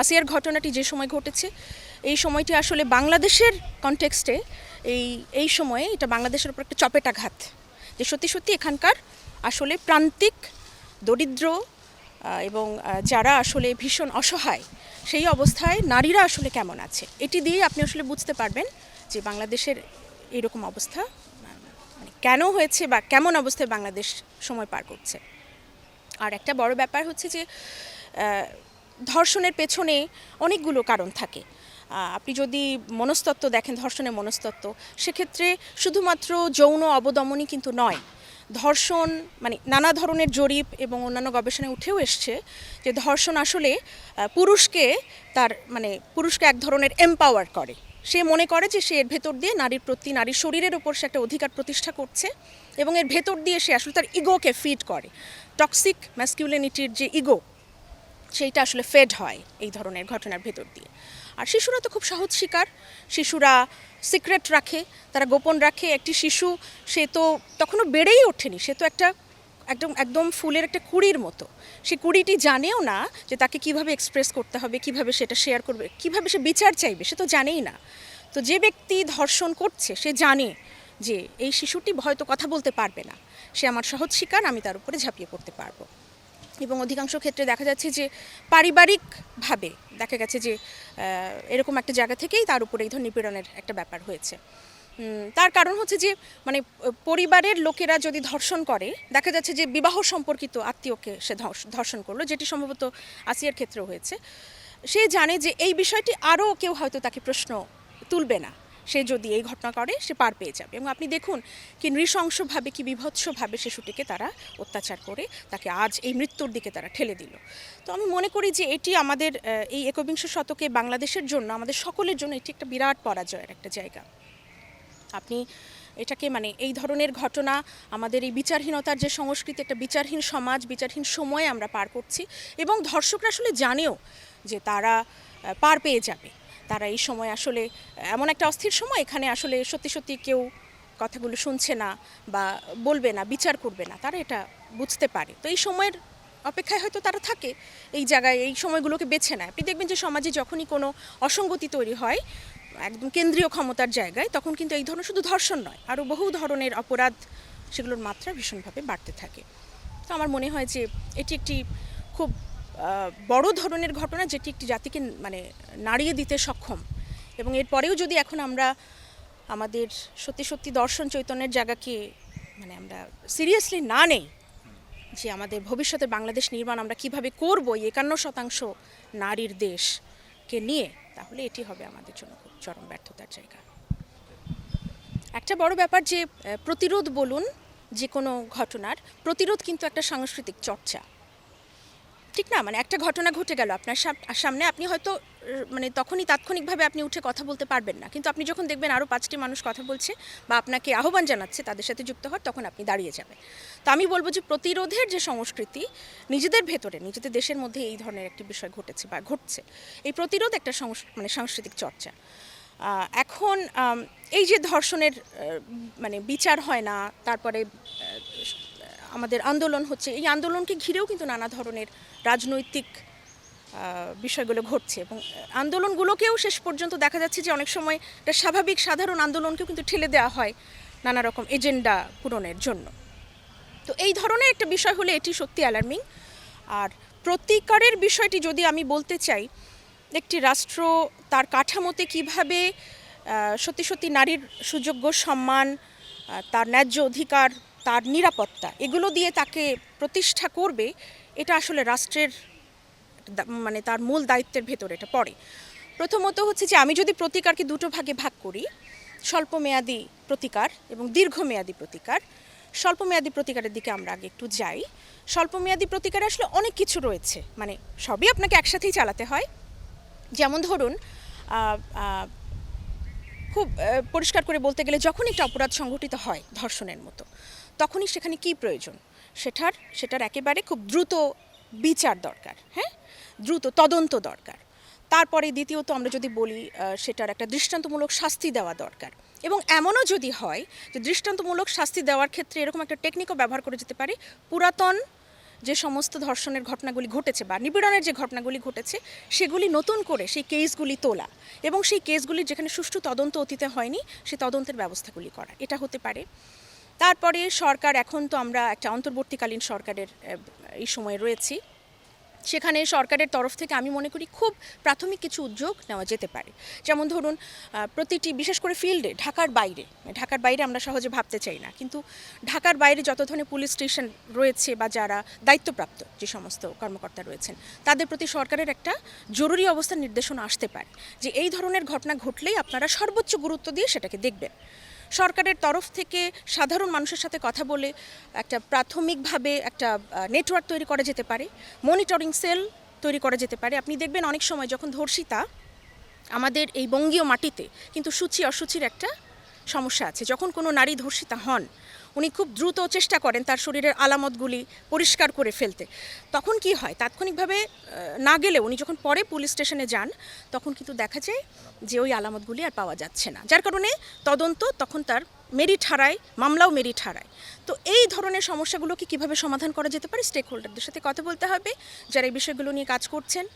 আসিয়ার ঘটনাটি যে সময় ঘটেছে এই সময়টি আসলে বাংলাদেশের কনটেক্সটে এই সময়ে এটা বাংলাদেশের উপর একটা চপেটাঘাত, যে সত্যি সত্যি এখানকার আসলে প্রান্তিক দরিদ্র এবং যারা আসলে ভীষণ অসহায় সেই অবস্থায় নারীরা আসলে কেমন আছে, এটি দিয়ে আপনি আসলে বুঝতে পারবেন যে বাংলাদেশের এরকম অবস্থা মানে কেন হয়েছে বা কেমন অবস্থায় বাংলাদেশ সময় পার করছে। আর একটা বড় ব্যাপার হচ্ছে যে ধর্ষণের পেছনে অনেকগুলো কারণ থাকে। আপনি যদি মনস্তত্ত্ব দেখেন, ধর্ষণের মনস্তত্ত্ব, সেক্ষেত্রে শুধুমাত্র যৌন অবদমনই কিন্তু নয়। ধর্ষণ মানে নানা ধরনের জরিপ এবং অন্যান্য গবেষণায় উঠেও এসছে যে ধর্ষণ আসলে পুরুষকে এক ধরনের এম্পাওয়ার করে। সে মনে করে যে সে এর ভেতর দিয়ে নারীর প্রতি, নারীর শরীরের ওপর সে একটা অধিকার প্রতিষ্ঠা করছে এবং এর ভেতর দিয়ে সে আসলে তার ইগোকে ফিড করে। টক্সিক ম্যাসকিউলিনিটির যে ইগো, সেইটা আসলে ফেড হয় এই ধরনের ঘটনার ভেতর দিয়ে। আর শিশুরা তো খুব সহজ শিকার, শিশুরা সিক্রেট রাখে, তারা গোপন রাখে। একটি শিশু সে তো তখনও বেড়েই ওঠেনি, সে তো একদম ফুলের একটা কুঁড়ির মতো। সে কুঁড়িটি জানেও না যে তাকে কিভাবে এক্সপ্রেস করতে হবে, কিভাবে সেটা শেয়ার করবে, কিভাবে সে বিচার চাইবে, সে তো জানেই না। তো যে ব্যক্তি ধর্ষণ করছে সে জানে যে এই শিশুটি হয়তো কথা বলতে পারবে না, সে আমার সহজ শিকার, আমি তার উপরে ঝাঁপিয়ে পড়তে পারবো। এবং অধিকাংশ ক্ষেত্রে দেখা যাচ্ছে যে পারিবারিকভাবে দেখা গেছে যে এরকম একটা জায়গা থেকেই তার উপরে এই ধরনের নিপীড়নের একটা ব্যাপার হয়েছে। তার কারণ হচ্ছে যে মানে পরিবারের লোকেরা যদি ধর্ষণ করে, দেখা যাচ্ছে যে বিবাহ সম্পর্কিত আত্মীয়কে সে ধর্ষণ করলো, যেটি সম্ভবত আসিয়ার ক্ষেত্রেও হয়েছে। সে জানে যে এই বিষয়টি আরও কেউ হয়তো তাকে প্রশ্ন তুলবে না, সে যদি এই ঘটনা করে সে পার পেয়ে যাবে। এবং আপনি দেখুন কি নৃশংসভাবে, কি বিভৎসভাবে শিশুটিকে তারা অত্যাচার করে তাকে আজ এই মৃত্যুর দিকে তারা ঠেলে দিল। তো আমি মনে করি যে এটি আমাদের এই একবিংশ শতকে বাংলাদেশের জন্য, আমাদের সকলের জন্য এটি একটা বিরাট পরাজয়ের একটা জায়গা। আপনি এটাকে মানে এই ধরনের ঘটনা, আমাদের এই বিচারহীনতার যে সংস্কৃতি, একটা বিচারহীন সমাজ, বিচারহীন সময়ে আমরা পার করছি এবং ধর্ষকরা আসলে জানেও যে তারা পার পেয়ে যাবে। তারা এই সময় আসলে এমন একটা অস্থির সময়, এখানে আসলে সত্যি সত্যি কেউ কথাগুলো শুনছে না বা বলবে না, বিচার করবে না, তারা এটা বুঝতে পারে। তো এই সময়ের অপেক্ষায় হয়তো তারা থাকে, এই জায়গায় এই সময়গুলোকে বেছে নেয়। আপনি দেখবেন যে সমাজে যখনই কোনো অসঙ্গতি তৈরি হয় একদম কেন্দ্রীয় ক্ষমতার জায়গায়, তখন কিন্তু এই ধরনের শুধু ধর্ষণ নয়, আরও বহু ধরনের অপরাধ, সেগুলোর মাত্রা ভীষণভাবে বাড়তে থাকে। তো আমার মনে হয় যে এটি একটি খুব বড় ধরনের ঘটনা, যেটি একটি জাতিকে মানে নাড়িয়ে দিতে সক্ষম। এবং এরপরেও যদি এখন আমরা আমাদের সত্যি সত্যি দর্শন চৈতন্যের জায়গাকে মানে আমরা সিরিয়াসলি না নেই, যে আমাদের ভবিষ্যতে বাংলাদেশ নির্মাণ আমরা কিভাবে করব এই 51% নারীর দেশকে নিয়ে, তাহলে এটি হবে আমাদের জন্য খুব চরম ব্যর্থতার জায়গা। একটা বড় ব্যাপার যে প্রতিরোধ বলুন, যে কোনো ঘটনার প্রতিরোধ কিন্তু একটা সাংস্কৃতিক চর্চা, ঠিক না? মানে একটা ঘটনা ঘটে গেল আপনার সামনে, আপনি হয়তো মানে তখনই তাৎক্ষণিকভাবে আপনি উঠে কথা বলতে পারবেন না, কিন্তু আপনি যখন দেখবেন আরও 5টি মানুষ কথা বলছে বা আপনাকে আহ্বান জানাচ্ছে তাদের সাথে যুক্ত হওয়ার, তখন আপনি দাঁড়িয়ে যাবেন। তো আমি বলবো যে প্রতিরোধের যে সংস্কৃতি নিজেদের ভেতরে, নিজেদের দেশের মধ্যে এই ধরনের একটি বিষয় ঘটেছে বা ঘটছে, এই প্রতিরোধ একটা মানে সাংস্কৃতিক চর্চা। এখন এই যে ধর্ষণের মানে বিচার হয় না, তারপরে আমাদের আন্দোলন হচ্ছে, এই আন্দোলনকে ঘিরেও কিন্তু নানা ধরনের রাজনৈতিক বিষয়গুলো ঘটছে এবং আন্দোলনগুলোকেও শেষ পর্যন্ত দেখা যাচ্ছে যে অনেক সময় একটা স্বাভাবিক সাধারণ আন্দোলনকেও কিন্তু ঠেলে দেওয়া হয় নানা রকম এজেন্ডা পূরণের জন্য। তো এই ধরনের একটা বিষয় হলে এটি সত্যি অ্যালার্মিং। আর প্রতিকারের বিষয়টি যদি আমি বলতে চাই, একটি রাষ্ট্র তার কাঠামোতে কিভাবে সত্যি সত্যি নারীর সুযোগ্য সম্মান, তার ন্যায্য অধিকার, তার নিরাপত্তা, এগুলো দিয়ে তাকে প্রতিষ্ঠা করবে, এটা আসলে রাষ্ট্রের মানে তার মূল দায়িত্বের ভেতরে এটা পড়ে। প্রথমত হচ্ছে যে আমি যদি প্রতিকারকে দুটো ভাগে ভাগ করি, স্বল্পমেয়াদী প্রতিকার এবং দীর্ঘমেয়াদী প্রতিকার। স্বল্পমেয়াদী প্রতিকারের দিকে আমরা আগে একটু যাই। স্বল্পমেয়াদী প্রতিকারে আসলে অনেক কিছু রয়েছে, মানে সবই আপনাকে একসাথেই চালাতে হয়। যেমন ধরুন খুব পরিষ্কার করে বলতে গেলে, যখন একটা অপরাধ সংঘটিত হয় ধর্ষণের মতো, তখনই সেখানে কি প্রয়োজন, সেটার একেবারে খুব দ্রুত বিচার দরকার, হ্যাঁ, দ্রুত তদন্ত দরকার। তারপরে দ্বিতীয়ত আমরা যদি বলি, সেটার একটা দৃষ্টান্তমূলক শাস্তি দেওয়া দরকার। এবং এমনও যদি হয় যে দৃষ্টান্তমূলক শাস্তি দেওয়ার ক্ষেত্রে এরকম একটা টেকনিকও ব্যবহার করে যেতে পারে, পুরাতন যে সমস্ত ধর্ষণের ঘটনাগুলি ঘটেছে বা নিপীড়নের যে ঘটনাগুলি ঘটেছে সেগুলি নতুন করে সেই কেসগুলি তোলা এবং সেই কেসগুলির যেখানে সুষ্ঠু তদন্ত অতীতে হয়নি সেই তদন্তের ব্যবস্থাগুলি করা, এটা হতে পারে। তারপরে সরকার, এখন তো আমরা একটা অন্তর্বর্তীকালীন সরকারের এই সময় রয়েছি, সেখানে সরকারের তরফ থেকে আমি মনে করি খুব প্রাথমিক কিছু উদ্যোগ নেওয়া যেতে পারে। যেমন ধরুন প্রতিটি, বিশেষ করে ফিল্ডে, ঢাকার বাইরে আমরা সহজে ভাবতে চাই না, কিন্তু ঢাকার বাইরে যত ধরনের পুলিশ স্টেশন রয়েছে বা যারা দায়িত্বপ্রাপ্ত যে সমস্ত কর্মকর্তা রয়েছেন তাদের প্রতি সরকারের একটা জরুরি অবস্থার নির্দেশনা আসতে পারে যে এই ধরনের ঘটনা ঘটলেই আপনারা সর্বোচ্চ গুরুত্ব দিয়ে সেটাকে দেখবেন। সরকারের তরফ থেকে সাধারণ মানুষের সাথে কথা বলে একটা প্রাথমিকভাবে একটা নেটওয়ার্ক তৈরি করা যেতে পারে, মনিটরিং সেল তৈরি করা যেতে পারে। আপনি দেখবেন অনেক সময় যখন ধর্ষিতা, আমাদের এই বঙ্গীয় মাটিতে কিন্তু সূচি অসুচির একটা সমস্যা আছে। যখন কোনো নারী ধর্ষিতা হন উনি খুব দ্রুত চেষ্টা করেন তার শরীরের আলামতগুলি পরিষ্কার করে ফেলতে। তখন কি হয়, তাৎক্ষণিকভাবে না গেলে উনি যখন পরে পুলিশ স্টেশনে যান তখন কিন্তু দেখা যায় যে ওই আলামতগুলি আর পাওয়া যাচ্ছে না, যার কারণে তদন্ত তখন তার মেরিট হারায়, মামলাও মেরিট হারায়। তো এই ধরনের সমস্যাগুলোকে কীভাবে সমাধান করা যেতে পারে, স্টেক হোল্ডারদের সাথে কথা বলতে হবে, যারা এই বিষয়গুলো নিয়ে কাজ করছেন,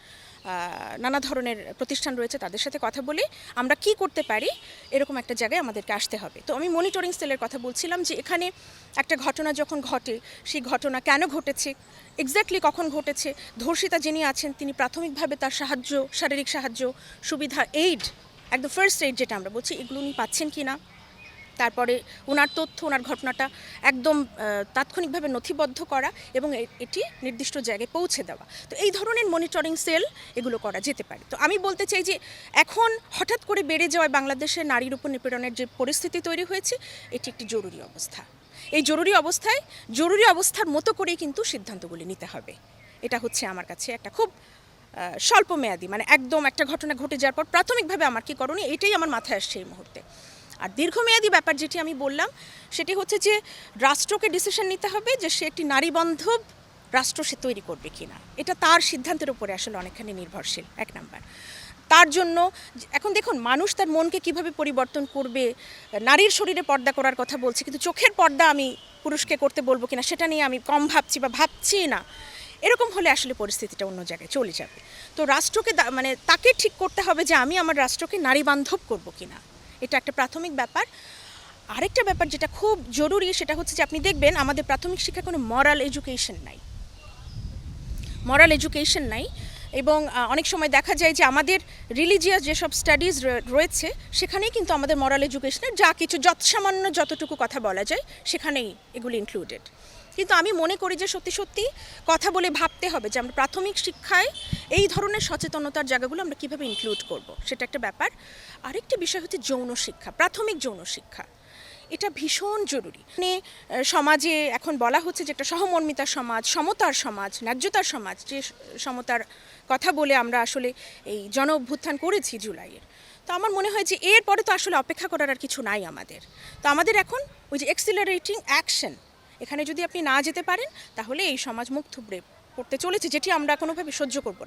নানা ধরনের প্রতিষ্ঠান রয়েছে, তাদের সাথে কথা বলে আমরা কি করতে পারি এরকম একটা জায়গায় আমাদেরকে আসতে হবে। তো আমি মনিটরিং সেলের কথা বলছিলাম যে এখানে একটা ঘটনা যখন ঘটে, সেই ঘটনা কেন ঘটেছে, এক্স্যাক্টলি কখন ঘটেছে, ধর্ষিতা যিনি আছেন তিনি প্রাথমিকভাবে তার সাহায্য, শারীরিক সাহায্য, সুবিধা, এইড, একদম ফার্স্ট এইড যেটা আমরা বলছি, এগুলো উনি পাচ্ছেন কি না, তারপরে ওনার তথ্য, ওনার ঘটনাটা একদম তাৎক্ষণিকভাবে নথিবদ্ধ করা এবং এটি নির্দিষ্ট জায়গায় পৌঁছে দেওয়া। তো এই ধরনের মনিটরিং সেল এগুলো করা যেতে পারে। তো আমি বলতে চাই যে এখন হঠাৎ করে বেড়ে যাওয়ায় বাংলাদেশে নারীর উপর নিপীড়নের যে পরিস্থিতি তৈরি হয়েছে এটি একটি জরুরি অবস্থা। এই জরুরি অবস্থার মতো করেই কিন্তু সিদ্ধান্তগুলি নিতে হবে। এটা হচ্ছে আমার কাছে একটা খুব স্বল্প মেয়াদি, মানে একদম একটা ঘটনা ঘটে যাওয়ার পর প্রাথমিকভাবে আমার কী করণীয় এটাই আমার মাথায় আসছে এই মুহূর্তে। আর দীর্ঘমেয়াদী ব্যাপার যেটি আমি বললাম সেটি হচ্ছে যে রাষ্ট্রকে ডিসিশন নিতে হবে যে সে একটি নারী বান্ধব রাষ্ট্র সে তৈরি করবে কিনা, এটা তার সিদ্ধান্তের উপরে আসলে অনেকখানি নির্ভরশীল, এক নাম্বার। তার জন্য এখন দেখুন মানুষ তার মনকে কিভাবে পরিবর্তন করবে, নারীর শরীরে পর্দা করার কথা বলছে কিন্তু চোখের পর্দা আমি পুরুষকে করতে বলবো কিনা সেটা নিয়ে আমি কম ভাবছি বা ভাবছি না, এরকম হলে আসলে পরিস্থিতিটা অন্য জায়গায় চলে যাবে। তো রাষ্ট্রকে মানে তাকে ঠিক করতে হবে যে আমি আমার রাষ্ট্রকে নারী বান্ধব করবো কিনা, এটা একটা প্রাথমিক ব্যাপার। আরেকটা ব্যাপার যেটা খুব জরুরি সেটা হচ্ছে যে আপনি দেখবেন আমাদের প্রাথমিক শিক্ষা কোনো মরাল এডুকেশন নাই এবং অনেক সময় দেখা যায় যে আমাদের রিলিজিয়াস যেসব স্টাডিজ রয়েছে সেখানেই কিন্তু আমাদের মরাল এডুকেশনের যা কিছু যৎসামান্য যতটুকু কথা বলা যায় সেখানেই এগুলি ইনক্লুডেড। কিন্তু আমি মনে করি যে সত্যি সত্যি কথা বলে ভাবতে হবে যে আমরা প্রাথমিক শিক্ষায় এই ধরনের সচেতনতার জায়গাগুলো আমরা কীভাবে ইনক্লুড করব, সেটা একটা ব্যাপার। আরেকটি বিষয় হচ্ছে যৌন শিক্ষা, প্রাথমিক যৌন শিক্ষা, এটা ভীষণ জরুরি। মানে সমাজে এখন বলা হচ্ছে যে একটা সহমর্মিতার সমাজ, সমতার সমাজ, ন্যায্যতার সমাজ, যে সমতার কথা বলে আমরা আসলে এই জন অভ্যুত্থান করেছি জুলাইয়ের। তো আমার মনে হয় যে এরপরে তো আসলে অপেক্ষা করার আর কিছু নাই আমাদের। তো আমাদের এখন ওই যে এক্সিলারেটিং অ্যাকশন, এখানে যদি আপনি না যেতে পারেন তাহলে এই সমাজ মুখ থুবড়ে পড়তে চলেছে, যেটি আমরা কোনোভাবে সহ্য করব